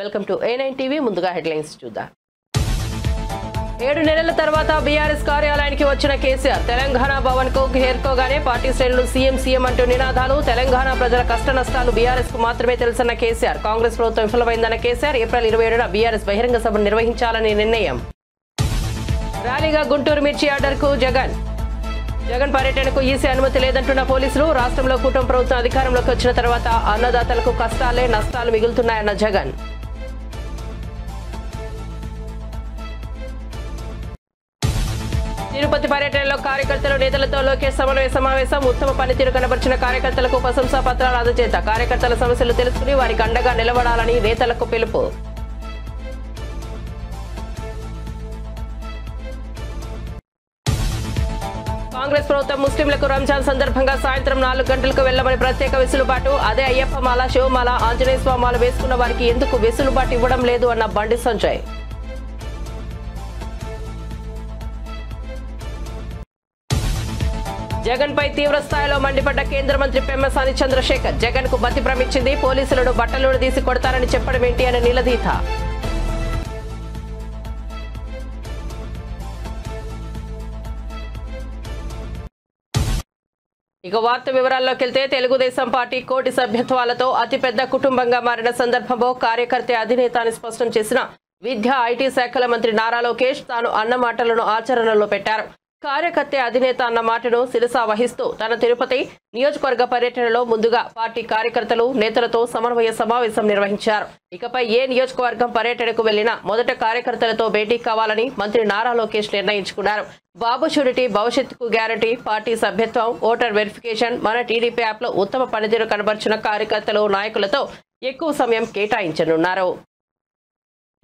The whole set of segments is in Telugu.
Welcome to A9 TV. ముందుగా హెడ్లైన్స్ చూద్దాం. 7 నెలల తర్వాత బీఆర్ఎస్ కార్యాలయానికి వచ్చిన కేసీఆర్ తెలంగాణ భవన్ కు చేరుకోగానే పార్టీ శ్రేణులు సీఎం అంటూ నినాదాలు. తెలంగాణ ప్రజల కష్ట నష్టాలు బీఆర్ఎస్ కు మాత్రమే తెలుసన్న కేసీఆర్. కాంగ్రెస్ ప్రభుత్వం విఫలమైందన్న కేసీఆర్. ఏప్రిల్ 27న బీఆర్ఎస్ బహిరంగ సభను నిర్వహించాలని నిర్ణయం. ర్యాలీగా గుంటూరు మిర్చి ఆర్డర్కు జగన్ పర్యటనకు ఈసీ అనుమతి లేదంటున్న పోలీసులు. రాష్ట్రంలో కూటమి ప్రభుత్వం అధికారంలోకి వచ్చిన తర్వాత అన్నదాతలకు కష్టాలే నష్టాలు మిగులుతున్నాయన్న జగన్. తిరుపతి పర్యటనలో కార్యకర్తలు నేతలతో లోకేష్ సమన్వయ సమావేశం. ఉత్తమ పనితీరు కనబర్చిన కార్యకర్తలకు ప్రశంసా పత్రాలు అందజేత కార్యకర్తల సమస్యలు తెలుసుకుని వారికి అండగా నిలబడాలని నేతలకు పిలుపు. కాంగ్రెస్ ప్రభుత్వం ముస్లింలకు రంజాన్ సందర్భంగా సాయంత్రం 4 గంటలకు వెళ్లమని ప్రత్యేక వెసులుబాటు. అదే అయ్యప్ప మాల, శివమాల, ఆంజనేయ స్వామి మాల వేసుకున్న వారికి ఎందుకు వెసులుబాటు ఇవ్వడం లేదు అన్న బండి సంజయ్. జగన్ పై తీవ్ర స్థాయిలో మండిపడ్డ కేంద్ర మంత్రి పెమ్మసాని చంద్రశేఖర్. జగన్ కు బతి భ్రమించింది, పోలీసులను బట్టలు తీసి కొడతారని చెప్పడం ఏంటి అని నిలదీత. ఇక వార్త వివరాల్లోకి వెళ్తే తెలుగుదేశం పార్టీ కోటి సభ్యత్వాలతో అతిపెద్ద కుటుంబంగా మారిన సందర్భంలో కార్యకర్త అధినేత అని స్పష్టం చేసిన విద్యా ఐటీ శాఖల మంత్రి నారా లోకేష్ తాను అన్న మాటలను ఆచరణలో పెట్టారు. కార్యకర్త అధినేత అన్న మాటను శిరసా వహిస్తూ తన తిరుపతి నియోజకవర్గ పర్యటనలో ముందుగా పార్టీ కార్యకర్తలు నేతలతో సమన్వయ సమావేశం నిర్వహించారు. ఇకపై ఏ నియోజకవర్గం పర్యటనకు వెళ్లినా మొదట కార్యకర్తలతో భేటీ కావాలని మంత్రి నారా లోకేష్ నిర్ణయించుకున్నారు. బాబు షూరిటీ, భవిష్యత్తుకు గ్యారంటీ, పార్టీ సభ్యత్వం, ఓటర్ వెరిఫికేషన్, మన టీడీపీ యాప్ లో ఉత్తమ పనితీరు కనబర్చిన కార్యకర్తలు నాయకులతో ఎక్కువ సమయం కేటాయించనున్నారు.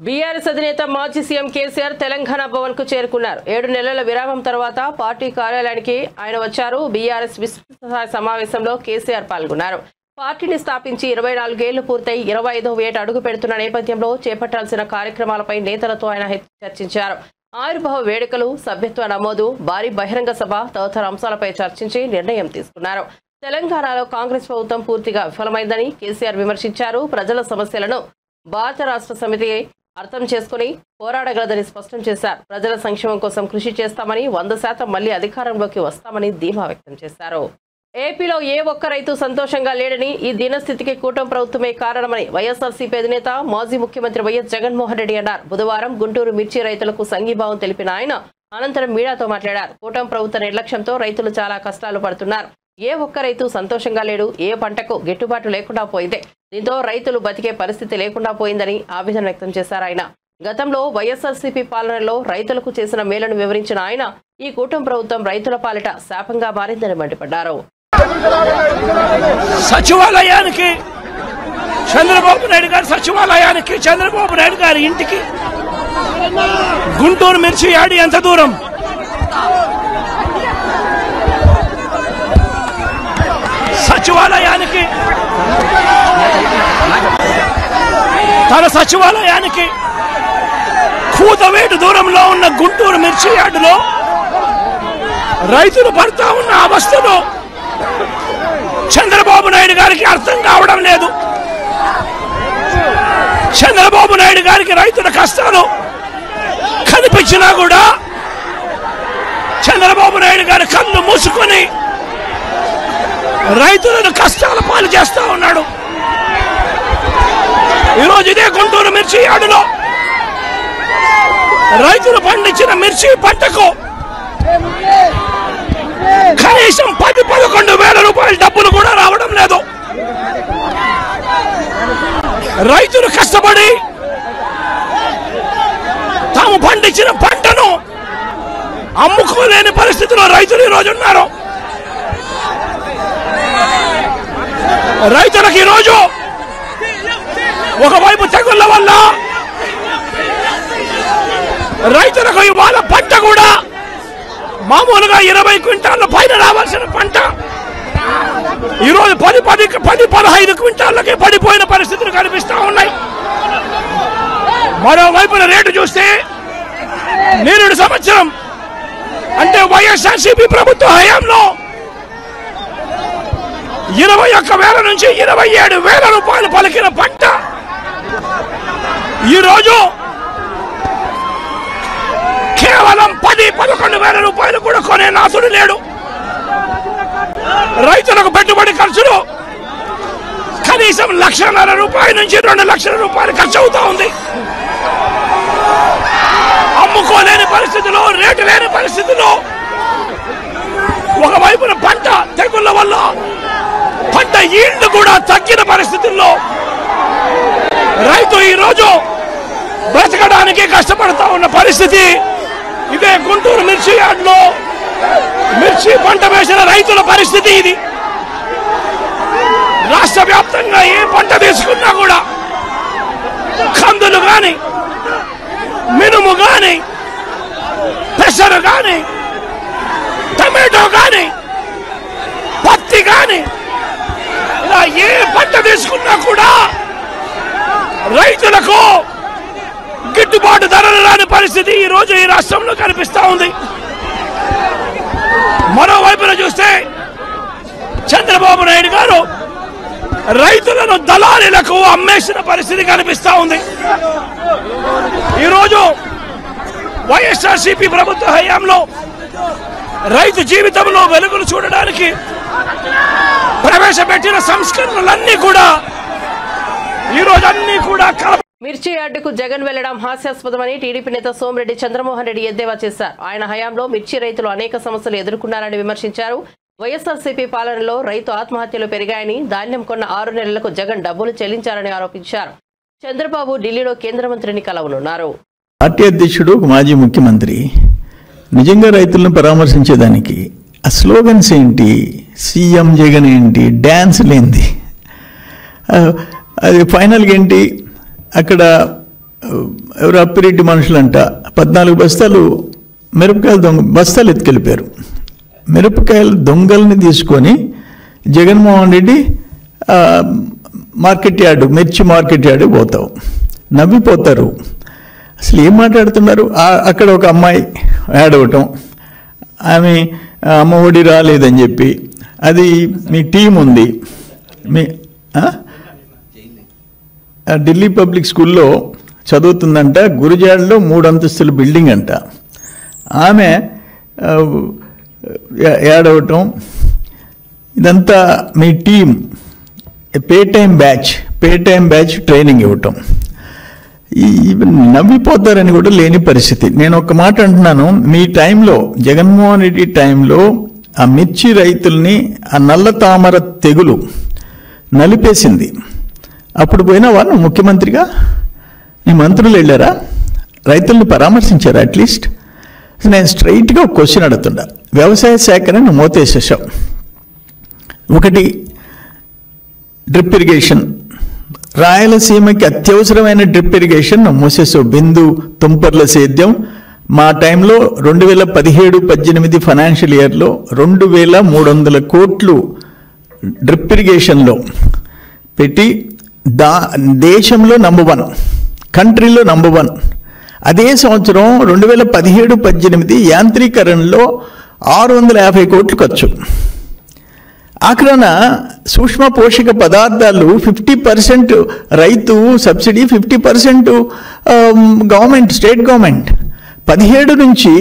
బీఆర్ఎస్ అధినేత మాజీ సీఎం కేసీఆర్ తెలంగాణ భవన్ కు చేరుకున్నారు. 7 నెలల విరామం తర్వాత పార్టీ కార్యాలయానికి ఆయన వచ్చారు. బీఆర్ఎస్ విస్తృత సమావేశంలో కేసీఆర్ పాల్గొన్నారు. పార్టీని స్థాపించి 24 ఏళ్లు పూర్తయి 25వ ఏట అడుగు పెడుతున్న నేపథ్యంలో చేపట్టాల్సిన కార్యక్రమాలపై నేతలతో ఆయన చర్చించారు. ఆవిర్భావ వేడుకలు, సభ్యత్వ నమోదు, భారీ బహిరంగ సభ తదితర అంశాలపై చర్చించి నిర్ణయం తీసుకున్నారు. తెలంగాణలో కాంగ్రెస్ ప్రభుత్వం పూర్తిగా విఫలమైందని కేసీఆర్ విమర్శించారు. ప్రజల సమస్యలను భారత రాష్ట్ర సమితి అర్థం చేసుకుని పోరాడగలదని స్పష్టం చేశారు. ప్రజల సంక్షేమం కోసం కృషి చేస్తామని, 100% మళ్లీ అధికారంలోకి వస్తామని ధీమా వ్యక్తం చేశారు. ఏపీలో ఏ ఒక్క రైతు సంతోషంగా లేడని, ఈ దీనస్థితికి కూటమి ప్రభుత్వమే కారణమని వైఎస్ఆర్సీపీ అధినేత మాజీ ముఖ్యమంత్రి వైఎస్ జగన్మోహన్ రెడ్డి అన్నారు. బుధవారం గుంటూరు మిర్చి రైతులకు సంఘీభావం తెలిపిన ఆయన అనంతరం మీడియాతో మాట్లాడారు. కూటమి ప్రభుత్వ నిర్లక్ష్యంతో రైతులు చాలా కష్టాలు పడుతున్నారు. ఏ ఒక్క రైతు సంతోషంగా లేడు. ఏ పంటకు గిట్టుబాటు లేకుండా పోయిందే. దీంతో రైతులు బతికే పరిస్థితి లేకుండా పోయిందని ఆవేదన వ్యక్తం చేశారు ఆయన. గతంలో వైఎస్ఆర్సీపీ పాలనలో రైతులకు చేసిన మేలను వివరించిన ఆయన ఈ కూటమి ప్రభుత్వం రైతుల పాలిట శాపంగా మారిందని మండిపడ్డారు. సచివాలయానికి చంద్రబాబు నాయుడు గారి ఇంటికి గుంటూరు మిర్చి యాడి ఎంత దూరం? తన సచివాలయానికి కూతవేటు దూరంలో ఉన్న గుంటూరు మిర్చి యార్డులో రైతులు పడతా ఉన్న అవస్థలో చంద్రబాబు నాయుడు గారికి అర్థం కావడం లేదు. చంద్రబాబు నాయుడు గారికి రైతుల కష్టాలు కనిపించినా కూడా చంద్రబాబు నాయుడు గారి కళ్ళు మూసుకొని రైతులను కష్టాల పాలు చేస్తా ఉన్నాడు. ఈరోజు ఇదే గుంటూరు మిర్చి యార్డులో రైతులు పండించిన మిర్చి పంటకు కనీసం 10-11 వేల రూపాయల డబ్బులు కూడా రావడం లేదు. రైతులు కష్టపడి తాము పండించిన పంటను అమ్ముకోలేని పరిస్థితిలో రైతులు ఈరోజు ఉన్నారు. రైతులకు ఈరోజు ఒకవైపు తెగుళ్ల వల్ల రైతులకు ఇవాళ పంట కూడా మామూలుగా 20 క్వింటాల పైన రావాల్సిన పంట ఈరోజు 10-15 క్వింటాలకి పడిపోయిన పరిస్థితులు కనిపిస్తా ఉన్నాయి. మరోవైపున రేటు చూస్తే నిరుడు సంవత్సరం అంటే వైఎస్ఆర్సీపీ ప్రభుత్వ హయాంలో 21,000 నుంచి 27,000 రూపాయలు పలికిన పంట ఈరోజు కేవలం 10-11 వేల రూపాయలు కూడా కొనే నాథుడు లేడు. రైతులకు పెట్టుబడి ఖర్చులు కనీసం 1,50,000 రూపాయల నుంచి 2 లక్షల రూపాయలు ఖర్చు అవుతా ఉంది. అమ్ముకోలేని పరిస్థితిలో, రేటు లేని పరిస్థితిలో, ఒకవైపున పంట తెగుళ్ల వల్ల పంట ఈల్డ్ కూడా తగ్గిన పరిస్థితుల్లో రైతు ఈరోజు బ్రతకడానికి కష్టపడతా ఉన్న పరిస్థితి. ఇదే గుంటూరు మిర్చి యార్డ్లో మిర్చి పంట వేసిన రైతుల పరిస్థితి ఇది. రాష్ట్ర వ్యాప్తంగా ఏ పంట తీసుకున్నా కూడా కందులు గాని, మినుము గాని, పెసరు గాని, టమాటో గాని, పత్తి గాని, ఇలా ఏ పంట తీసుకున్నా కూడా రైతులకు గిట్టుబాటు ధరలు రాని పరిస్థితి ఈ రోజు ఈ రాష్ట్రంలో కనిపిస్తా ఉంది. మరోవైపున చూస్తే చంద్రబాబు నాయుడు గారు రైతులను దళారీలకు అమ్మేసిన పరిస్థితి కనిపిస్తా ఉంది. ఈరోజు వైఎస్ఆర్సీపీ ప్రభుత్వ హయాంలో రైతు జీవితంలో వెలుగులు చూడడానికి ప్రవేశపెట్టిన సంస్కరణలన్నీ కూడా ఈరోజు అన్ని కూడా మిర్చి యార్డుకు జగన్ వెళ్లడం హాస్యాస్పదమని టీడీపీ నేత సోమిరెడ్డి చంద్రమోహన్ రెడ్డి ఎద్దేవా చేశారు. ఆయన హయాంలో మిర్చి రైతులు అనేక సమస్యలు ఎదుర్కొన్నారని విమర్శించారు. వైఎస్ఆర్సీపీ పాలనలో రైతు ఆత్మహత్యలు పెరిగాయని, ధాన్యం కొన్న 6 నెలలకు జగన్ డబ్బులు చెల్లించారని ఆరోపించారు. చంద్రబాబు ఢిల్లీలో కేంద్ర మంత్రిని కలవనున్నారు. పార్టీ అధ్యక్షుడు, మాజీ ముఖ్యమంత్రి నిజంగా రైతులను పరామర్శించేదానికి ఆ స్లోగన్స్ ఏంటి, సీఎం జగన్ ఏంటి, డ్యాన్సులు ఏంటి, అది ఫైనల్గా ఏంటి, అక్కడ ఎవరు అప్పిరెడ్డి మనుషులంట 14 బస్తాలు మిరపకాయలు బస్తాలు ఎత్తుకెళ్ళిపోయారు. మిరపకాయలు దొంగల్ని తీసుకొని జగన్మోహన్ రెడ్డి మార్కెట్ యార్డు, మిర్చి మార్కెట్ యార్డు పోతావు, నవ్విపోతారు. అసలు ఏం మాట్లాడుతున్నారు? అక్కడ ఒక అమ్మాయి యాడ్ అవ్వటం, ఆమె అమ్మ ఒడి రాలేదని చెప్పి, అది మీ టీం ఉంది, మీ ఢిల్లీ పబ్లిక్ స్కూల్లో చదువుతుందంట, గురుజాడలో 3 అంతస్తుల బిల్డింగ్ అంట. ఆమె యాడ్ అవ్వటం, ఇదంతా మీ team pay time batch training ఇవ్వటం, నవ్విపోతారని కూడా లేని పరిస్థితి. నేను ఒక మాట అంటున్నాను, మీ టైంలో, జగన్మోహన్ రెడ్డి టైంలో ఆ మిర్చి రైతుల్ని ఆ నల్ల తామర తెగులు నలిపేసింది. అప్పుడు పోయినా వాళ్ళు ముఖ్యమంత్రిగా నీ మంత్రులు వెళ్ళారా? రైతుల్ని పరామర్శించారా? అట్లీస్ట్ నేను స్ట్రైట్గా ఒక క్వశ్చన్ అడుగుతున్నా. వ్యవసాయ శాఖని నువ్వు మోతేసేసావు. ఒకటి డ్రిప్ ఇరిగేషన్, రాయలసీమకి అత్యవసరమైన డ్రిప్ ఇరిగేషన్ నువ్వు మూసేసావు. బిందు తుంపర్ల సేద్యం మా టైంలో 2017-18 ఫైనాన్షియల్ ఇయర్లో 2,300 కోట్లు డ్రిప్ ఇరిగేషన్లో పెట్టి దేశంలో నంబర్ 1, కంట్రీలో నంబర్ 1. అదే సంవత్సరం 2017-18 యాంత్రీకరణలో 650 కోట్లు ఖర్చు. ఆఖరణ సూక్ష్మ పోషక పదార్థాలు 50% రైతు సబ్సిడీ, 50% గవర్నమెంట్, స్టేట్ గవర్నమెంట్. 17 నుంచి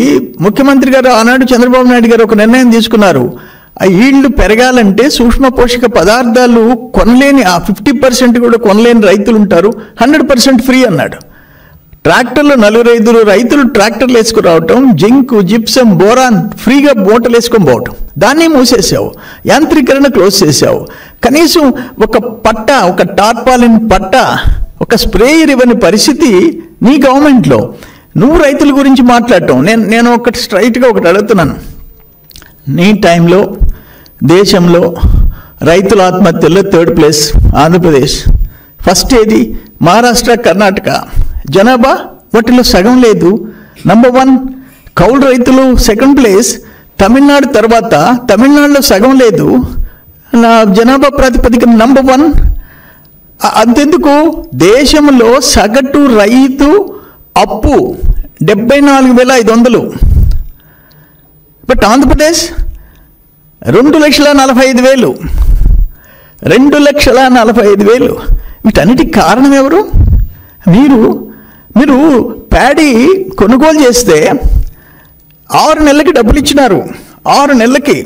ముఖ్యమంత్రి గారు ఆనాడు చంద్రబాబు నాయుడు గారు ఒక నిర్ణయం తీసుకున్నారు. ఆ ఈల్డ్ పెరగాలంటే సూక్ష్మ పోషక పదార్థాలు కొనలేని, ఆ 50% కూడా కొనలేని రైతులు ఉంటారు, 100% ఫ్రీ అన్నాడు. ట్రాక్టర్లు 4-5 రైతులు ట్రాక్టర్లు వేసుకురావటం, జింక్, జిప్సం, బోరాన్ ఫ్రీగా మూటలు వేసుకొని పోవటం, దాన్ని మూసేసావు. యాంత్రీకరణ క్లోజ్ చేసావు. కనీసం ఒక పట్ట, ఒక టార్పాలిన్ పట్ట, ఒక స్ప్రేయర్ ఇవ్వని పరిస్థితి నీ గవర్నమెంట్లో. నువ్వు రైతుల గురించి మాట్లాడటం, నేను ఒకటి స్ట్రైట్గా ఒకటి అడుగుతున్నాను. నీ టైంలో దేశంలో రైతుల ఆత్మహత్యల్లో 3rd ప్లేస్ ఆంధ్రప్రదేశ్, ఫస్ట్ ఏది మహారాష్ట్ర, కర్ణాటక. జనాభా వాటిలో సగం లేదు. నంబర్ 1 కౌలు రైతులు 2nd ప్లేస్. తమిళనాడు తర్వాత, తమిళనాడులో సగం లేదు. నా జనాభా ప్రాతిపదికన నంబర్ 1. అంతెందుకు, దేశంలో సగటు రైతు అప్పు 74,500. బట్ ఆంధ్రప్రదేశ్ 2,45,000. 2,45,000. వీటన్నిటికి కారణం ఎవరు? మీరు మీరు ప్యాడీ కొనుగోలు చేస్తే 6 నెలలకి డబ్బులు ఇచ్చినారు. 6 నెలలకి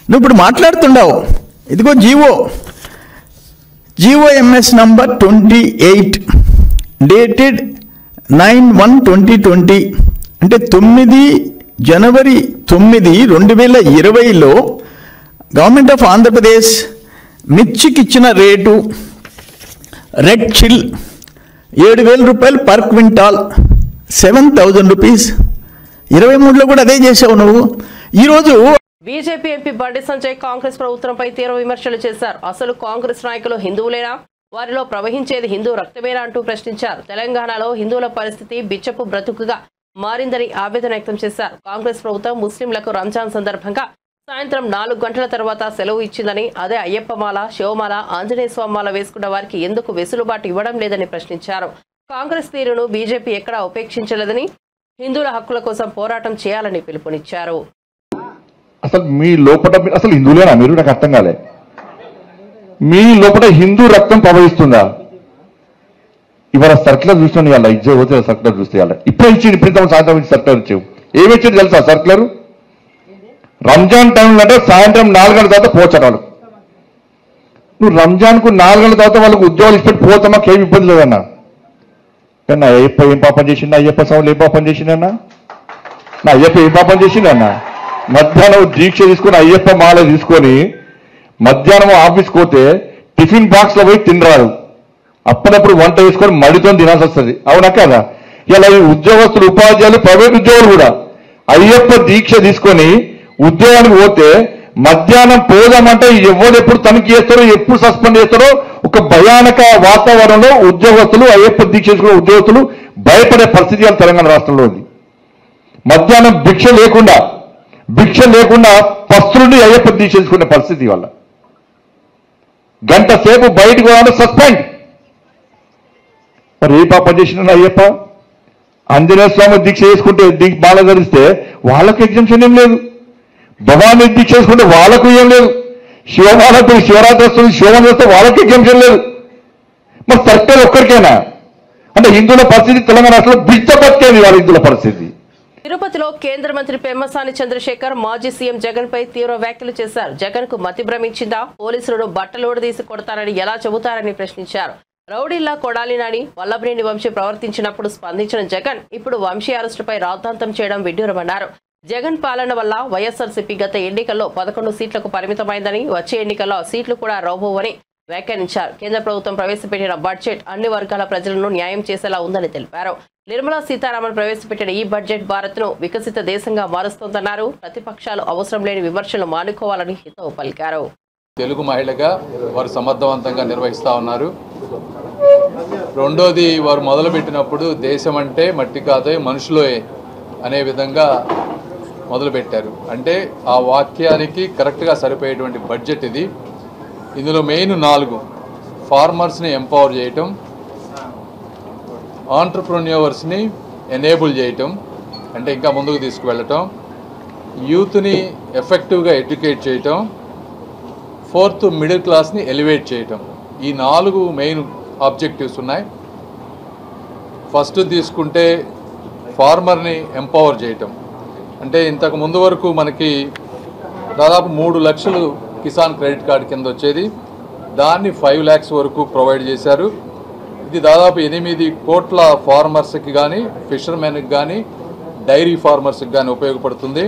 నువ్వు ఇప్పుడు మాట్లాడుతుండవు. ఇదిగో జిఓఎంఎస్ నంబర్ 28 డేటెడ్ 9/1/2020 అంటే 9 జనవరి 9, 2020లో గవర్నమెంట్ ఆఫ్ ఆంధ్రప్రదేశ్ మిర్చికి ఇచ్చిన రేటు రెడ్ చిల్ 7,000 రూపాయలు పర్ క్వింటాల్, 7,000 రూపీస్. 23లో కూడా అదే చేసావు నువ్వు. ఈరోజు బీజేపీ ఎంపీ బండి సంజయ్ కాంగ్రెస్ ప్రభుత్వంపై తీవ్ర విమర్శలు చేశారు. అసలు కాంగ్రెస్ నాయకులు హిందువులేనా? వారిలో ప్రవహించేది హిందూ రక్తమేనా అంటూ ప్రశ్నించారు. తెలంగాణలో హిందువుల పరిస్థితి బిచ్చపు బ్రతుకుగా మారిందని ఆవేదన వ్యక్తం చేశారు. కాంగ్రెస్ ప్రభుత్వం ముస్లింలకు రంజాన్ సందర్భంగా సాయంత్రం 4 గంటల తర్వాత సెలవు ఇచ్చిందని, అదే అయ్యప్పమాల, శివమాల, ఆంజనేయ స్వామిమాల వేసుకున్న వారికి ఎందుకు వెసులుబాటు ఇవ్వడం లేదని ప్రశ్నించారు. కాంగ్రెస్ తీరును బీజేపీ ఎక్కడా ఉపేక్షించలేదని, హిందువుల హక్కుల కోసం పోరాటం చేయాలని పిలుపునిచ్చారు. అసలు మీ లోపల అసలు హిందువులేనా మీరు? నాకు అర్థం కాలే. మీ లోపల హిందూ రక్తం ప్రవహిస్తుందా? ఇవాళ సర్క్యులర్ చూస్తున్నాను, ఇవాళ ఇచ్చే పోతే సర్క్యులర్ చూస్తే ఇవాళ ఇప్పుడే ఇచ్చింది, ఇప్పుడు సాయంత్రం ఇచ్చి సర్క్యులర్ ఇచ్చావు. ఏమి ఇచ్చింది తెలుసా సర్క్యులర్? రంజాన్ టైంలో అంటే సాయంత్రం 4 గంటల తర్వాత పోవచ్చారు వాళ్ళు. నువ్వు రంజాన్కు 4 గంటల తర్వాత వాళ్ళకు ఉద్యోగాలు ఇచ్చిపెట్టి పోతే మాకు ఏమి ఇబ్బంది లేదన్నా. కానీ నా అయ్యప్ప ఏం పాపం చేసిండు? అయ్యప్ప స్వాములు ఏం పాపం చేసిండన్నా? నా అయ్యప్ప ఏం పాపం చేసిండన్నా? మధ్యాహ్నం దీక్ష తీసుకొని అయ్యప్ప మాల తీసుకొని మధ్యాహ్నం ఆఫీస్కి పోతే టిఫిన్ బాక్స్లో పోయి తినరాదు. అప్పుడప్పుడు వంట వేసుకొని మడితో తినాల్సి వస్తుంది. అవునా కదా? ఇలా ఈ ఉద్యోగస్తులు, ఉపాధ్యాయులు, ప్రైవేట్ ఉద్యోగులు కూడా అయ్యప్ప దీక్ష తీసుకొని ఉద్యోగానికి పోతే మధ్యాహ్నం పోదామంటే ఎవరు ఎప్పుడు తనిఖీ చేస్తారో, ఎప్పుడు సస్పెండ్ చేస్తారో ఒక భయానక వాతావరణంలో ఉద్యోగస్తులు, అయ్యప్ప దీక్ష చేసుకునే ఉద్యోగస్తులు భయపడే పరిస్థితి తెలంగాణ రాష్ట్రంలో ఉంది. మధ్యాహ్నం భిక్ష లేకుండా పస్తులుండి అయ్యప్ప దీక్ష చేసుకునే పరిస్థితి వల్ల గంట సేపు బయటకు పోవాలంటే సస్పెండ్. మరి ఏ పాపం చేసిన అయ్యప్ప? ఆంజనేయ స్వామి దీక్ష చేసుకుంటే బాల ధరిస్తే వాళ్ళకు ఎగ్జామ్షన్ ఏం లేదు. భవానీ దీక్ష చేసుకుంటే వాళ్ళకు ఏం లేదు. శివమాలతో శివరాత్రి వస్తుంది, శివమాల వస్తే వాళ్ళకి ఎగ్జామ్షన్ లేదు. మరి సర్కారు ఒక్కరికైనా అంటే హిందువుల పరిస్థితి తెలంగాణ రాష్ట్రంలో బిచ్చబట్టేది వాళ్ళ హిందువుల పరిస్థితి. తిరుపతిలో కేంద్ర మంత్రి పెమ్మసాని చంద్రశేఖర్ మాజీ సీఎం జగన్ పై తీవ్ర వ్యాఖ్యలు చేశారు. జగన్ కు మతి భ్రమించిందా? పోలీసులను బట్టలోడు తీసి కొడతారని ఎలా చెబుతారని ప్రశ్నించారు. రౌడీల్లా కొడాలి నాని, వల్లభనేని వంశీ ప్రవర్తించినప్పుడు స్పందించిన జగన్ ఇప్పుడు వంశీ అరెస్టుపై రాద్ధాంతం చేయడం విడ్డూరమన్నారు. జగన్ పాలన వల్ల వైఎస్ఆర్సీపీ గత ఎన్నికల్లో 11 సీట్లకు పరిమితమైందని, వచ్చే ఎన్నికల్లో సీట్లు కూడా రాబోవని వ్యాఖ్యానించారు. కేంద్ర ప్రభుత్వం ప్రవేశపెట్టిన బడ్జెట్ అన్ని వర్గాల ప్రజలను న్యాయం చేసేలా ఉందని తెలిపారు. నిర్మలా సీతారామన్ ప్రవేశపెట్టిన ఈ బడ్జెట్ భారత్ను వికసిత దేశంగా మారుస్తోందన్నారు. ప్రతిపక్షాలు అవసరం లేని విమర్శలు మానుకోవాలని హితవు పలికారు. తెలుగు మహిళగా వారు సమర్థవంతంగా నిర్వహిస్తూ ఉన్నారు. రెండోది, వారు మొదలుపెట్టినప్పుడు దేశం అంటే మట్టి కాదే మనుషులోయే అనే విధంగా మొదలుపెట్టారు. అంటే ఆ వాక్యానికి కరెక్ట్గా సరిపోయేటువంటి బడ్జెట్ ఇది. ఇందులో మెయిన్ 4: ఫార్మర్స్ని ఎంపవర్ చేయటం, ఆంటర్ప్రెన్యూవర్స్ని ఎనేబుల్ చేయటం అంటే ఇంకా ముందుకు తీసుకువెళ్ళటం, యూత్ని ఎఫెక్టివ్గా ఎడ్యుకేట్ చేయటం, 4th మిడిల్ క్లాస్ని ఎలివేట్ చేయటం. ఈ 4 మెయిన్ ఆబ్జెక్టివ్స్ ఉన్నాయి. ఫస్ట్ తీసుకుంటే ఫార్మర్ని ఎంపవర్ చేయటం అంటే ఇంతకు ముందు వరకు మనకి దాదాపు 3 లక్షలు కిసాన్ క్రెడిట్ కార్డు కింద వచ్చేది. దాన్ని 5 lakhs వరకు ప్రొవైడ్ చేశారు. ఇది దాదాపు 8 కోట్ల ఫార్మర్స్కి కానీ, ఫిషర్మెన్కి కానీ, డైరీ ఫార్మర్స్కి కానీ ఉపయోగపడుతుంది.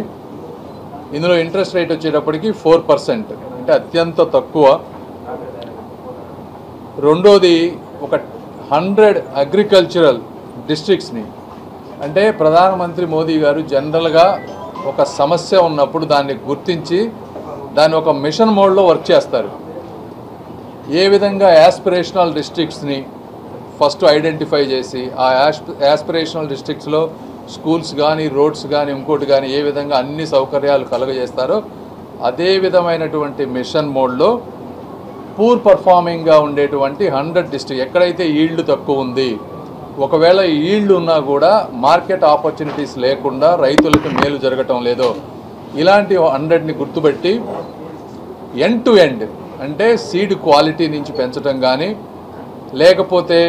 ఇందులో ఇంట్రెస్ట్ రేట్ వచ్చేటప్పటికి 4%, అంటే అత్యంత తక్కువ. రెండోది, ఒక 100 అగ్రికల్చరల్ డిస్ట్రిక్ట్స్ని అంటే ప్రధానమంత్రి మోదీ గారు జనరల్గా ఒక సమస్య ఉన్నప్పుడు దాన్ని గుర్తించి దాన్ని ఒక మిషన్ మోడ్లో వర్క్ చేస్తారు. ఏ విధంగా యాస్పిరేషనల్ డిస్ట్రిక్ట్స్ని ఫస్ట్ ఐడెంటిఫై చేసి ఆ యాస్పిరేషనల్ డిస్ట్రిక్ట్స్లో స్కూల్స్ కానీ, రోడ్స్ కానీ, ఇంకోటి కానీ ఏ విధంగా అన్ని సౌకర్యాలు కలుగజేస్తారో అదే విధమైనటువంటి మిషన్ మోడ్లో పూర్ పర్ఫార్మింగ్గా ఉండేటువంటి 100 డిస్ట్రిక్ట్ ఎక్కడైతే ఈల్డ్ తక్కువ ఉంది, ఒకవేళ ఈల్డ్ ఉన్నా కూడా మార్కెట్ ఆపర్చునిటీస్ లేకుండా రైతులకు మేలు జరగటం లేదో ఇలాంటి 100ని గుర్తుపెట్టి ఎండ్ టు ఎండ్ అంటే సీడ్ క్వాలిటీ నుంచి పెంచడం కానీ, లేకపోతే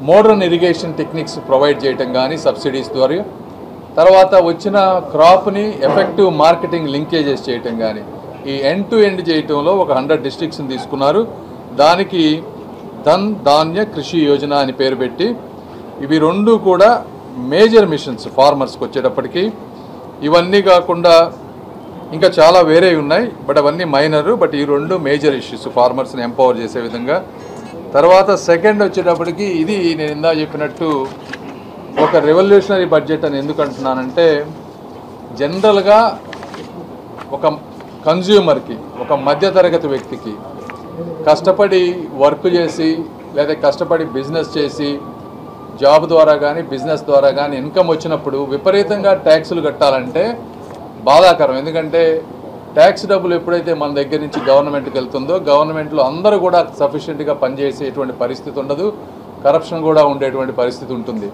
మోడర్న్ ఇరిగేషన్ టెక్నిక్స్ ప్రొవైడ్ చేయటం కానీ సబ్సిడీస్ ద్వారా, తర్వాత వచ్చిన క్రాప్ని ఎఫెక్టివ్ మార్కెటింగ్ లింకేజెస్ చేయటం కానీ, ఈ ఎండ్ టు ఎండ్ చేయటంలో ఒక 100 డిస్ట్రిక్ట్స్ని తీసుకున్నారు. దానికి ధన్ ధాన్య కృషి యోజన అని పేరు పెట్టి, ఇవి రెండు కూడా మేజర్ మిషన్స్ ఫార్మర్స్కి వచ్చేటప్పటికి. ఇవన్నీ కాకుండా ఇంకా చాలా వేరే ఉన్నాయి, బట్ అవన్నీ మైనరు. బట్ ఈ రెండు మేజర్ ఇష్యూస్ ఫార్మర్స్ని ఎంపవర్ చేసే విధంగా. తర్వాత సెకండ్ వచ్చేటప్పటికి, ఇది నేను ఇందా చెప్పినట్టు ఒక రెవల్యూషనరీ బడ్జెట్ అని ఎందుకు అంటున్నానంటే, జనరల్గా ఒక కన్జ్యూమర్కి, ఒక మధ్యతరగతి వ్యక్తికి కష్టపడి వర్క్ చేసి లేదా కష్టపడి బిజినెస్ చేసి జాబ్ ద్వారా కానీ బిజినెస్ ద్వారా కానీ ఇన్కమ్ వచ్చినప్పుడు విపరీతంగా ట్యాక్సులు కట్టాలంటే బాధాకరం. ఎందుకంటే ట్యాక్స్ డబ్బులు ఎప్పుడైతే మన దగ్గర నుంచి గవర్నమెంట్కి వెళ్తుందో, గవర్నమెంట్లో అందరూ కూడా సఫిషియెంట్గా పనిచేసేటువంటి పరిస్థితి ఉండదు, కరప్షన్ కూడా ఉండేటువంటి పరిస్థితి ఉంటుంది.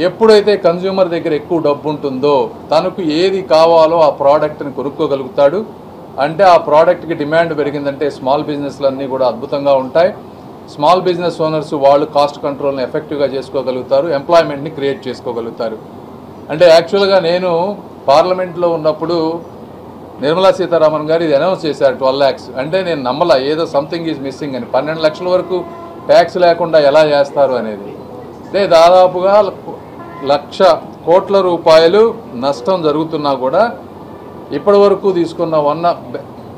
ఎప్పుడైతే కన్జ్యూమర్ దగ్గర ఎక్కువ డబ్బు ఉంటుందో తనకు ఏది కావాలో ఆ ప్రోడక్ట్ని కొనుక్కోగలుగుతాడు. అంటే ఆ ప్రోడక్ట్కి డిమాండ్ పెరిగిందంటే స్మాల్ బిజినెస్లన్నీ కూడా అద్భుతంగా ఉంటాయి. స్మాల్ బిజినెస్ ఓనర్స్ వాళ్ళు కాస్ట్ కంట్రోల్ని ఎఫెక్టివ్గా చేసుకోగలుగుతారు, ఎంప్లాయ్మెంట్ని క్రియేట్ చేసుకోగలుగుతారు. అంటే యాక్చువల్గా నేను పార్లమెంట్లో ఉన్నప్పుడు నిర్మలా సీతారామన్ గారు ఇది అనౌన్స్ చేశారు 12 lakhs. అంటే నేను నమ్మలా, ఏదో సంథింగ్ ఈజ్ మిస్సింగ్ అని. 12 లక్షల వరకు ట్యాక్స్ లేకుండా ఎలా చేస్తారు అనేది. అంటే దాదాపుగా 1,00,000 కోట్ల రూపాయలు నష్టం జరుగుతున్నా కూడా ఇప్పటి వరకు తీసుకున్న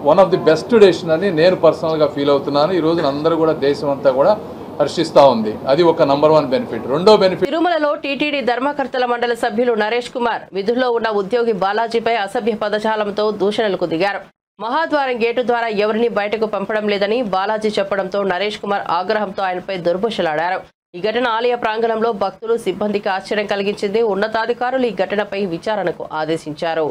one of the best decision అని నేను పర్సనల్గా ఫీల్ అవుతున్నాను. ఈ రోజున అందరూ కూడా దేశం అంతా కూడా హర్షిస్తూ ఉంది. అది ఒక నంబర్ 1 బెనిఫిట్. రెండో బెనిఫిట్, తిరుమలలో టీటీడీ ధర్మకర్తల మండలి సభ్యులు నరేష్ కుమార్ విధుల్లో ఉన్న ఉద్యోగి బాలాజీపై అసభ్య పదజాలంతో దూషణలకు దిగారు. మహాద్వారం గేటు ద్వారా ఎవరిని బయటకు పంపడం లేదని బాలాజీ చెప్పడంతో నరేష్ కుమార్ ఆగ్రహంతో ఆయనపై దుర్భాషలాడారు. ఈ ఘటన ఆలయ ప్రాంగణంలో భక్తులు సిబ్బందికి ఆశ్చర్యం కలిగించింది. ఉన్నతాధికారులు ఈ ఘటనపై విచారణకు ఆదేశించారు.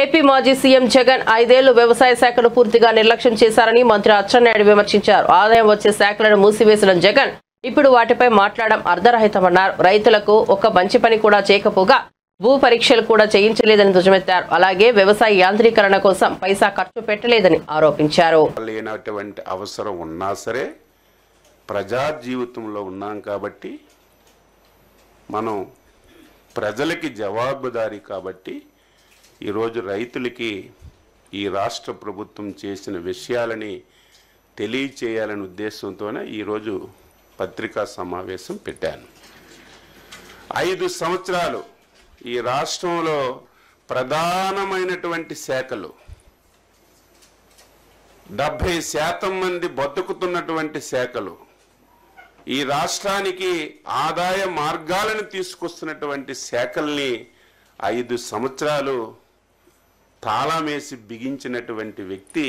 ఏపీ మాజీ సీఎం జగన్ 5 ఏళ్లు వ్యవసాయ శాఖను పూర్తిగా నిర్లక్ష్యం చేశారని మంత్రి అచ్చెన్నాయుడు విమర్శించారు. ఆదాయం వచ్చే శాఖలను మూసివేసిన జగన్ ఇప్పుడు వాటిపై మాట్లాడడం అర్ధరహితమన్నారు. రైతులకు ఒక మంచి పని కూడా చేయకపోగా భూ పరీక్షలు కూడా చేయించలేదని ధ్వజమెత్తారు. అలాగే వ్యవసాయ యాంత్రీకరణ కోసం పైసా ఖర్చు పెట్టలేదని ఆరోపించారు. లేనటువంటి అవసరం ఉన్నా సరే ప్రజా జీవితంలో ఉన్నాం కాబట్టి, మనం ప్రజలకి జవాబుదారీ కాబట్టి ఈరోజు రైతులకి ఈ రాష్ట్ర ప్రభుత్వం చేసిన విషయాలని తెలియచేయాలనే ఉద్దేశంతోనే ఈరోజు పత్రికా సమావేశం పెట్టాను. 5 సంవత్సరాలు ఈ రాష్ట్రంలో ప్రధానమైనటువంటి శాఖలు 70% మంది బతుకుతున్నటువంటి శాఖలు, ఈ రాష్ట్రానికి ఆదాయ మార్గాలను తీసుకొస్తున్నటువంటి శాఖల్ని 5 సంవత్సరాలు తాళమేసి బిగించినటువంటి వ్యక్తి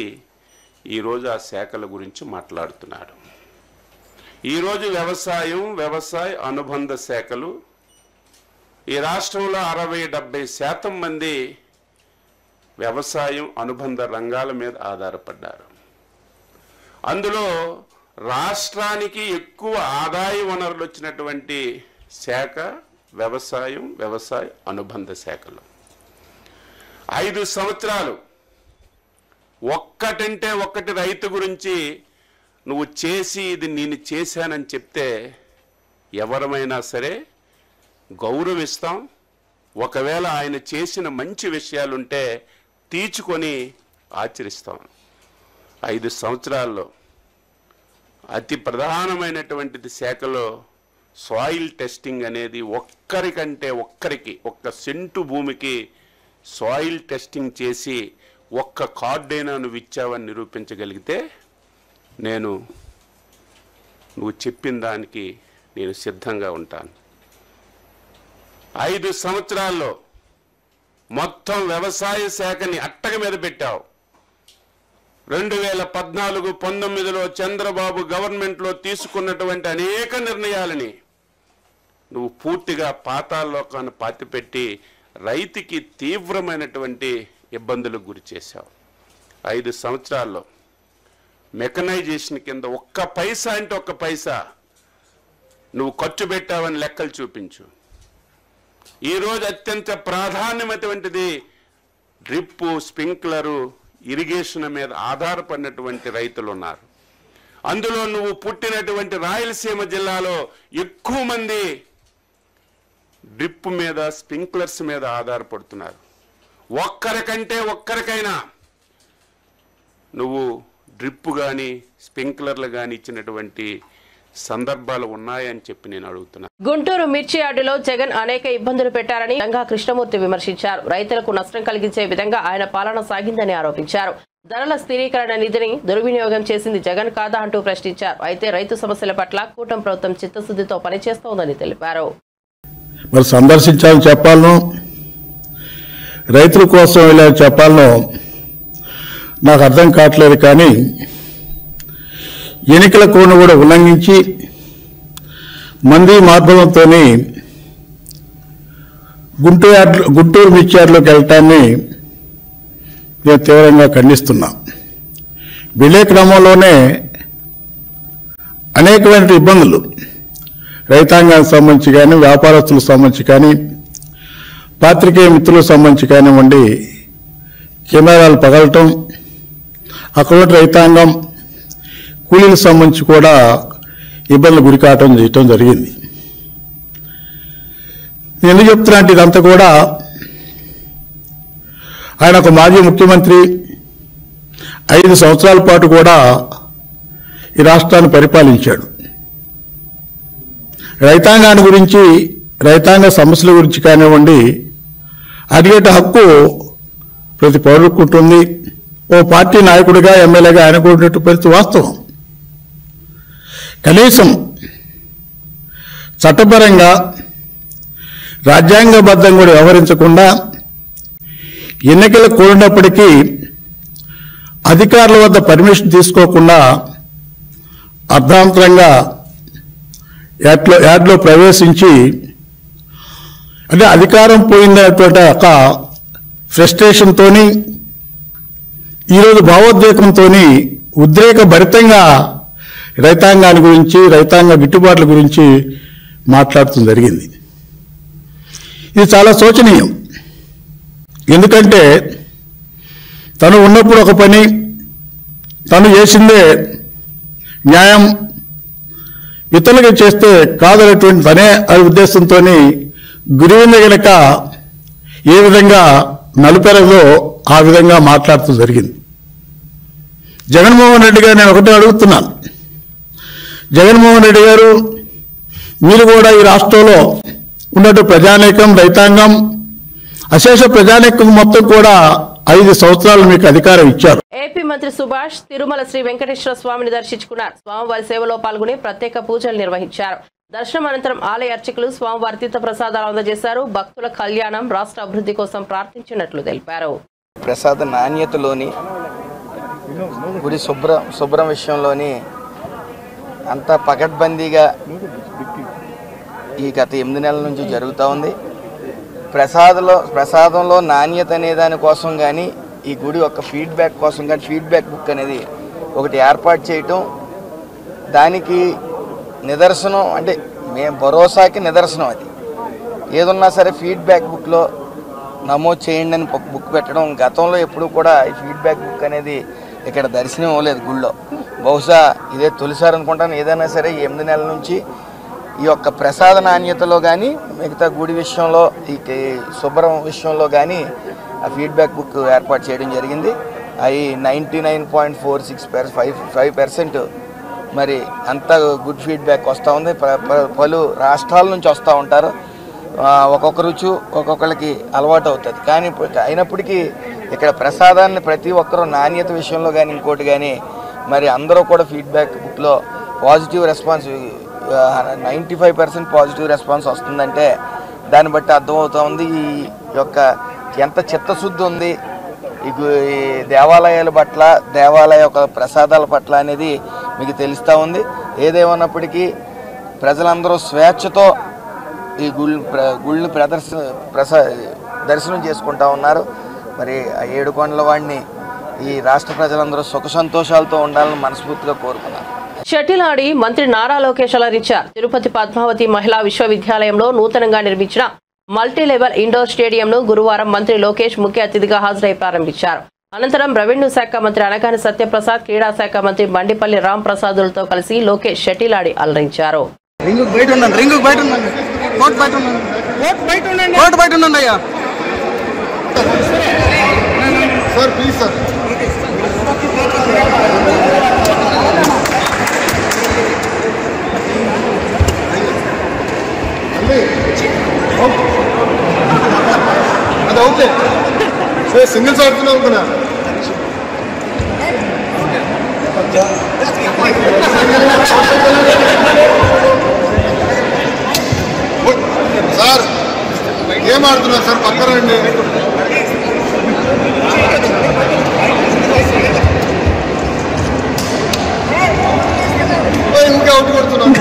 ఈరోజు ఆ శాఖల గురించి మాట్లాడుతున్నాడు. ఈరోజు వ్యవసాయ అనుబంధ శాఖలు ఈ రాష్ట్రంలో 60-70% మంది వ్యవసాయం అనుబంధ రంగాల మీద ఆధారపడ్డారు. అందులో రాష్ట్రానికి ఎక్కువ ఆదాయ వనరులు వచ్చినటువంటి శాఖ వ్యవసాయ అనుబంధ శాఖలు. 5 సంవత్సరాలు ఒక్కటంటే ఒక్కటి రైతు గురించి నువ్వు చేసి ఇది నేను చేశానని చెప్తే ఎవరమైనా సరే గౌరవిస్తాం. ఒకవేళ ఆయన చేసిన మంచి విషయాలుంటే తీర్చుకొని ఆచరిస్తాం. 5 సంవత్సరాల్లో అతి ప్రధానమైనటువంటిది శాఖలో సాయిల్ టెస్టింగ్ అనేది ఒక్క సెంటు భూమికి సాయిల్ టెస్టింగ్ చేసి ఒక్క కార్డైనా నువ్వు ఇచ్చావని నిరూపించగలిగితే నువ్వు చెప్పిన దానికి నేను సిద్ధంగా ఉంటాను. 5 సంవత్సరాల్లో మొత్తం వ్యవసాయ శాఖని అట్టక మీద పెట్టావు. 2014-19లో చంద్రబాబు గవర్నమెంట్లో తీసుకున్నటువంటి అనేక నిర్ణయాలని నువ్వు పూర్తిగా పాతాళలోకాన్ని పాతిపెట్టి రైతుకి తీవ్రమైనటువంటి ఇబ్బందులకు గురి చేశావు. 5 సంవత్సరాల్లో మెకనైజేషన్ కింద ఒక్క పైసా అంటే ఒక్క పైసా నువ్వు ఖర్చు పెట్టావని లెక్కలు చూపించు. ఈరోజు అత్యంత ప్రాధాన్యమైనటువంటిది డ్రిప్పు, స్ప్రింక్లరు, ఇరిగేషన్ మీద ఆధారపడినటువంటి రైతులు ఉన్నారు. అందులో నువ్వు పుట్టినటువంటి రాయలసీమ జిల్లాలో ఎక్కువ మంది డ్రిప్ మీద, స్ప్రింక్లర్స్ మీద ఆధారపడుతున్నారు. ఒక్కరికైనా నువ్వు డ్రిప్ కానీ స్ప్రింక్లర్లు కానీ ఇచ్చినటువంటి సందర్భాలు ఉన్నాయని చెప్పి నేను అడుగుతున్నా. గుంటూరు మిర్చి యార్డులో జగన్ అనేక ఇబ్బందులు పెట్టారని రంగా కృష్ణమూర్తి విమర్శించారు. రైతులకు నష్టం కలిగించే విధంగా ఆయన పాలన సాగిందని ఆరోపించారు. ధరల స్థిరీకరణ నిధిని దుర్వినియోగం చేసింది జగన్ కాదా అంటూ ప్రశ్నించారు. అయితే రైతు సమస్యల పట్ల కూటమి ప్రభుత్వం చిత్తశుద్ధితో పనిచేస్తోందని తెలిపారు. మరి సందర్శించాలని చెప్పాలను, రైతుల కోసం ఇలా చెప్పాలను నాకు అర్థం కావట్లేదు. కానీ ఎన్నికల కోడ్ను కూడా ఉల్లంఘించి మంది మార్గంతో గుంటూరు మిర్చి యార్డులోకి వెళ్ళటాన్ని నేను తీవ్రంగా ఖండిస్తున్నా. వెళ్ళే క్రమంలోనే అనేకమైన ఇబ్బందులు రైతాంగానికి సంబంధించి కానీ, వ్యాపారస్తులకు సంబంధించి కానీ, పాత్రికేయ మిత్రులకు సంబంధించి కానివ్వండి, కెమెరాలు పగలటం, అక్కడ రైతాంగం కూలీలకు సంబంధించి కూడా ఇబ్బందులు గురికావటం చేయటం జరిగింది. నేను ఎందుకు చెప్తున్నా అంటే ఇదంతా కూడా ఆయన ఒక మాజీ ముఖ్యమంత్రి 5 సంవత్సరాల పాటు కూడా ఈ రాష్ట్రాన్ని పరిపాలించాడు. రైతాంగాన్ని గురించి, రైతాంగ సమస్యల గురించి కానివ్వండి అడిగేట హక్కు ప్రతి పౌరులకు ఉంటుంది. ఓ పార్టీ నాయకుడిగా, ఎమ్మెల్యేగా ఆయనకు ఉన్నట్టు పరిస్థితి వాస్తవం. కనీసం చట్టపరంగా రాజ్యాంగబద్ధంగా కూడా వ్యవహరించకుండా ఎన్నికలు కోరినప్పటికీ అధికారుల వద్ద పర్మిషన్ తీసుకోకుండా అర్ధాంతరంగా యాడ్లో ప్రవేశించి, అంటే అధికారం పోయిందనేటువంటి ఒక ఫ్రస్ట్రేషన్తో, ఈరోజు భావోద్వేగంతో ఉద్రేకభరితంగా రైతాంగాన్ని గురించి, రైతాంగ గిట్టుబాట్ల గురించి మాట్లాడటం జరిగింది. ఇది చాలా శోచనీయం. ఎందుకంటే తను ఉన్నప్పుడు ఒక పని, తను చేసిందే న్యాయం, ఇతరులుగా చేస్తే కాదనేటువంటి తనే అనే ఉద్దేశంతో గురివింద గనక ఏ విధంగా నలుపెరగో ఆ విధంగా మాట్లాడుతూ జరిగింది. జగన్మోహన్ రెడ్డి గారు నేను ఒకటే అడుగుతున్నాను. జగన్మోహన్ రెడ్డి గారు, మీరు కూడా ఈ రాష్ట్రంలో ఉన్నట్టు ప్రజానీకం, రైతాంగం, అశేష ప్రజానీకం మొత్తం కూడా 5 సంవత్సరాలు మీకు అధికారం ఇచ్చారు. ఏపీ మంత్రి సుభాష్ తిరుమల శ్రీ వెంకటేశ్వర స్వామిని దర్శించుకున్నారు. స్వామివారి సేవలో పాల్గొని ప్రత్యేక పూజలు నిర్వహించారు. దర్శనం అనంతరం ఆలయ అర్చకులు స్వామివారి తీర్థ ప్రసాదాలు అందజేశారు. భక్తుల కళ్యాణం, రాష్ట్ర అభివృద్ధి కోసం ప్రార్థించినట్లు తెలిపారు. ప్రసాద నాణ్యతలోని, గుడి శుభ్రం విషయంలోని అంతా పకడ్బందీగా ఈ గత 8 నెలల నుంచి జరుగుతూ ఉంది. ప్రసాదంలో నాణ్యత అనే దానికోసం కానీ, ఈ గుడి యొక్క ఫీడ్బ్యాక్ కోసం కానీ ఫీడ్బ్యాక్ బుక్ అనేది ఒకటి ఏర్పాటు చేయటం, దానికి నిదర్శనం, అంటే మేము భరోసాకి నిదర్శనం. అది ఏదున్నా సరే ఫీడ్బ్యాక్ బుక్లో నమోదు చేయండి అని బుక్ పెట్టడం. గతంలో ఎప్పుడు కూడా ఈ ఫీడ్బ్యాక్ బుక్ అనేది ఇక్కడ దర్శనం ఇవ్వలేదు గుళ్ళో. బహుశా ఇదే తొలిసారి అనుకుంటాను. ఏదైనా సరే 8 నెలల నుంచి ఈ యొక్క ప్రసాద నాణ్యతలో కానీ, మిగతా గుడి విషయంలో, ఈ శుభ్రం విషయంలో కానీ ఆ ఫీడ్బ్యాక్ బుక్ ఏర్పాటు చేయడం జరిగింది. అవి 99.46% మరి అంతా గుడ్ ఫీడ్బ్యాక్ వస్తూ ఉంది. పలు రాష్ట్రాల నుంచి వస్తూ ఉంటారు. ఒక్కొక్క రుచి ఒక్కొక్కరికి అలవాటు అవుతుంది. కానీ అయినప్పటికీ ఇక్కడ ప్రసాదాన్ని ప్రతి ఒక్కరూ నాణ్యత విషయంలో కానీ, ఇంకోటి కానీ, మరి అందరూ కూడా ఫీడ్బ్యాక్ బుక్లో పాజిటివ్ రెస్పాన్స్, 95% పాజిటివ్ రెస్పాన్స్ వస్తుందంటే దాన్ని బట్టి అర్థమవుతూ ఉంది ఈ యొక్క ఎంత చిత్తశుద్ధి ఉంది ఈ దేవాలయాల పట్ల, దేవాలయ యొక్క ప్రసాదాల పట్ల అనేది మీకు తెలుస్తూ ఉంది. ఏదేమన్నప్పటికీ ప్రజలందరూ స్వేచ్ఛతో ఈ గుళ్ళని దర్శనం చేసుకుంటూ ఉన్నారు. మరి ఆ ఏడుకొండల వాడిని ఈ రాష్ట్ర ప్రజలందరూ సుఖ సంతోషాలతో ఉండాలని మనస్ఫూర్తిగా కోరుకున్నారు. షటిల్ ఆడి మంత్రి నారా లోకేష్ అలరించారు. తిరుపతి పద్మావతి మహిళా విశ్వవిద్యాలయంలో నూతనంగా నిర్మించిన మల్టీలెవెల్ ఇండోర్ స్టేడియంను గురువారం మంత్రి లోకేష్ ముఖ్య అతిథిగా హాజరై ప్రారంభించారు. అనంతరం రెవెన్యూ శాఖ మంత్రి అనగాని సత్యప్రసాద్, క్రీడా శాఖ మంత్రి బండిపల్లి రామ్ ప్రసాదులతో కలిసి లోకేష్ షటిల్ ఆడి అలరించారు. సింగిల్స్ ఆడుతున్నావు కదా సార్, ఏం ఆడుతున్నారు సార్? పక్కన రండి. ఇంకా అవుట్ కొడుతున్నాం.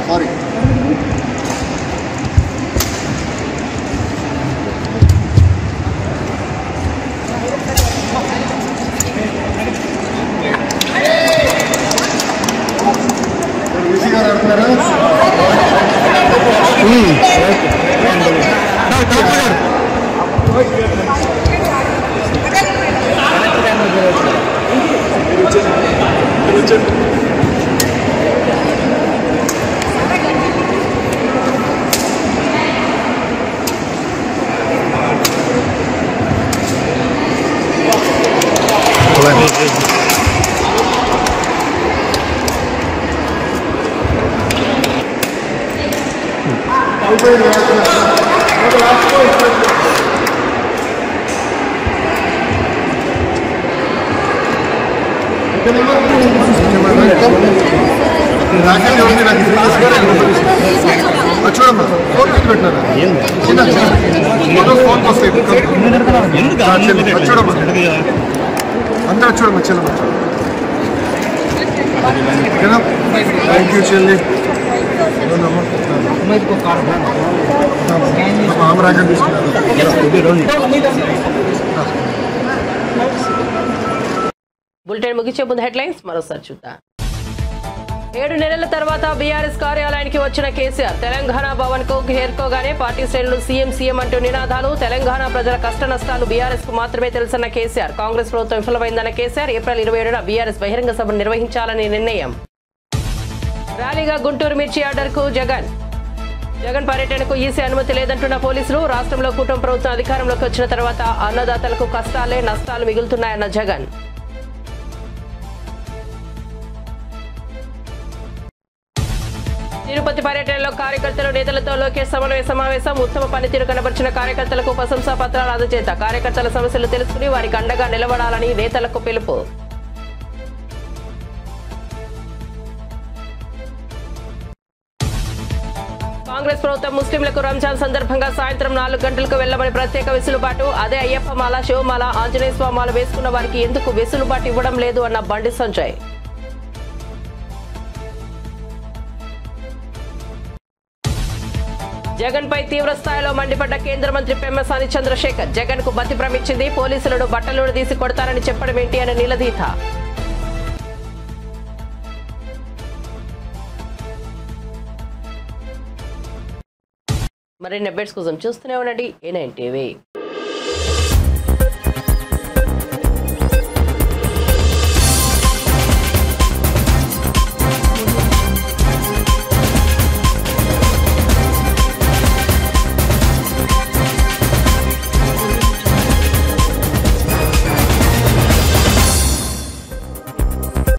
సారీ, ఈసీ గారు ఆడుతున్నారా? చూడమ్మా, ఫోన్ పెట్టినారా? ఫోన్ వస్తాయి. చూడమ్మా, అందరూ చూడమ్మా, చెల్లమ్మ. థ్యాంక్ యూ చెల్లి. ఆమరాగం బులెటిన్ ముగించే ముందు హెడ్లైన్స్ మరోసారి చూద్దాం. 7 నెలల తర్వాత బీఆర్ఎస్ కార్యాలయానికి వచ్చిన కేసీఆర్ తెలంగాణ భవన్ కు చేరుకోగానే పార్టీ శ్రేణులు సీఎం అంటూ నినాదాలు. తెలంగాణ ప్రజల కష్ట నష్టాలు బీఆర్ఎస్ కు మాత్రమే తెలుసన్న కేసీఆర్. కాంగ్రెస్ ప్రభుత్వం విఫలమైందన్న కేసీఆర్. ఏప్రిల్ 27న బీఆర్ఎస్ బహిరంగ సభను నిర్వహించాలని నిర్ణయం. ర్యాలీగా గుంటూరు మిర్చి ఆర్డర్కు జగన్ పర్యటనకు ఈసీ అనుమతి లేదంటున్న పోలీసులు. రాష్ట్రంలో కూటమి ప్రభుత్వం అధికారంలోకి వచ్చిన తర్వాత అన్నదాతలకు కష్టాలే నష్టాలు మిగులుతున్నాయన్న జగన్. తిరుపతి పర్యటనలో కార్యకర్తలు నేతలతో లోకేష్ సమావేశం. ఉత్తమ పనితీరు కనబర్చిన కార్యకర్తలకు ప్రశంసా పత్రాలు అందజేత కార్యకర్తల సమస్యలు తెలుసుకుని వారికి అండగా నిలబడాలని నేతలకు పిలుపు. కాంగ్రెస్ ప్రభుత్వం ముస్లింలకు రంజాన్ సందర్భంగా సాయంత్రం 4 గంటలకు వెళ్లమని ప్రత్యేక వెసులుబాటు. అదే అయ్యప్ప మాల, శివమాల, ఆంజనేయ స్వామాల వేసుకున్న వారికి ఎందుకు వెసులుబాటు ఇవ్వడం లేదు అన్న బండి సంజయ్. జగన్ పై తీవ్ర స్థాయిలో మండిపడ్డ కేంద్ర మంత్రి పెమ్మసాని చంద్రశేఖర్. జగన్ కు బతి భ్రమించింది, పోలీసులను బట్టలు తీసి కొడతారని చెప్పడం ఏంటి అని నిలదీత. మరిన్ని అప్డేట్స్ కోసం చూస్తూనే ఉండండి A9 TV.